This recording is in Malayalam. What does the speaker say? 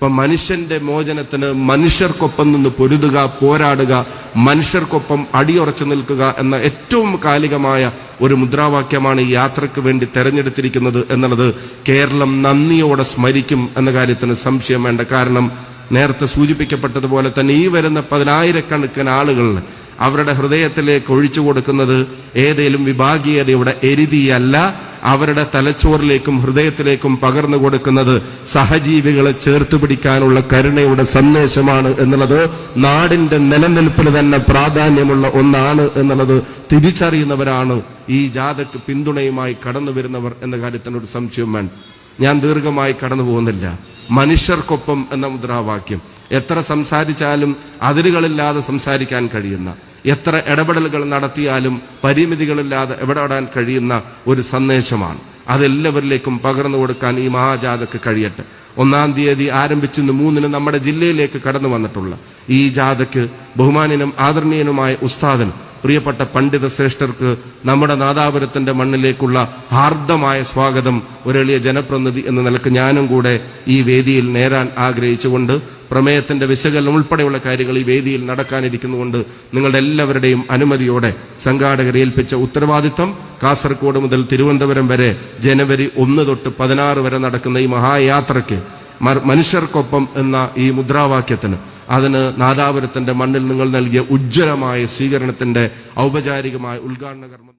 ഇപ്പൊ മനുഷ്യന്റെ മോചനത്തിന് മനുഷ്യർക്കൊപ്പം നിന്ന് പൊരുതുക, പോരാടുക, മനുഷ്യർക്കൊപ്പം അടിയുറച്ചു നിൽക്കുക എന്ന ഏറ്റവും കാലികമായ ഒരു മുദ്രാവാക്യമാണ് ഈ യാത്രയ്ക്ക് വേണ്ടി തെരഞ്ഞെടുത്തിരിക്കുന്നത് എന്നുള്ളത് കേരളം നന്ദിയോടെ സ്മരിക്കും എന്ന കാര്യത്തിന് സംശയം വേണ്ട. കാരണം നേരത്തെ സൂചിപ്പിക്കപ്പെട്ടതുപോലെ തന്നെ ഈ വരുന്ന 10,000-കണക്കിന് ആളുകൾ അവരുടെ ഹൃദയത്തിലേക്ക് ഒഴിച്ചു കൊടുക്കുന്നത് ഏതേലും വിഭാഗീയതയുടെ എരുതിയല്ല, അവരുടെ തലച്ചോറിലേക്കും ഹൃദയത്തിലേക്കും പകർന്നു കൊടുക്കുന്നത് സഹജീവികളെ ചേർത്ത് പിടിക്കാനുള്ള കരുണയുടെ സന്ദേശമാണ് എന്നുള്ളത് നാടിന്റെ നിലനിൽപ്പിന് തന്നെ പ്രാധാന്യമുള്ള ഒന്നാണ് എന്നുള്ളത് തിരിച്ചറിയുന്നവരാണ് ഈ ജാഥയ്ക്ക് പിന്തുണയുമായി കടന്നു വരുന്നവർ എന്ന കാര്യത്തിനൊരു സംശയം വേണ്ട. ഞാൻ ദീർഘമായി കടന്നു പോകുന്നില്ല. മനുഷ്യർക്കൊപ്പം എന്ന മുദ്രാവാക്യം എത്ര സംസാരിച്ചാലും അതിരുകളില്ലാതെ സംസാരിക്കാൻ കഴിയുന്ന, എത്ര ഇടപെടലുകൾ നടത്തിയാലും പരിമിതികളില്ലാതെ ഇടപെടാൻ കഴിയുന്ന ഒരു സന്ദേശമാണ്. അതെല്ലാവരിലേക്കും പകർന്നു കൊടുക്കാൻ ഈ മഹാജാഥക്ക് കഴിയട്ടെ. 1-ാം തീയതി ആരംഭിച്ച് 3-ന് നമ്മുടെ ജില്ലയിലേക്ക് കടന്നു വന്നിട്ടുള്ള ഈ ജാഥയ്ക്ക് ബഹുമാന്യനും ആദരണീയനുമായ ഉസ്താദിന്, പ്രിയപ്പെട്ട പണ്ഡിത ശ്രേഷ്ഠർക്ക് നമ്മുടെ നാദാപുരത്തിന്റെ മണ്ണിലേക്കുള്ള ഹാർദമായ സ്വാഗതം ഒരെളിയ ജനപ്രതിനിധി എന്ന നിലക്ക് ഞാനും കൂടെ ഈ വേദിയിൽ നേരാൻ ആഗ്രഹിച്ചുകൊണ്ട് പ്രമേയത്തിന്റെ വിശകലനം ഉൾപ്പെടെയുള്ള കാര്യങ്ങൾ ഈ വേദിയിൽ നടക്കാനിരിക്കുന്നുകൊണ്ട് നിങ്ങളുടെ എല്ലാവരുടെയും അനുമതിയോടെ സംഘാടകരെ ഏൽപ്പിച്ച ഉത്തരവാദിത്വം കാസർഗോഡ് മുതൽ തിരുവനന്തപുരം വരെ ജനുവരി 1 തൊട്ട് 16 വരെ നടക്കുന്ന ഈ മഹായാത്രയ്ക്ക് മനുഷ്യർക്കൊപ്പം എന്ന ഈ മുദ്രാവാക്യത്തിന്, അതിന് നാദാപുരത്തിന്റെ മണ്ണിൽ നിങ്ങൾ നൽകിയ ഉജ്ജ്വലമായ സ്വീകരണത്തിന്റെ ഔപചാരികമായ ഉദ്ഘാടന കർമ്മം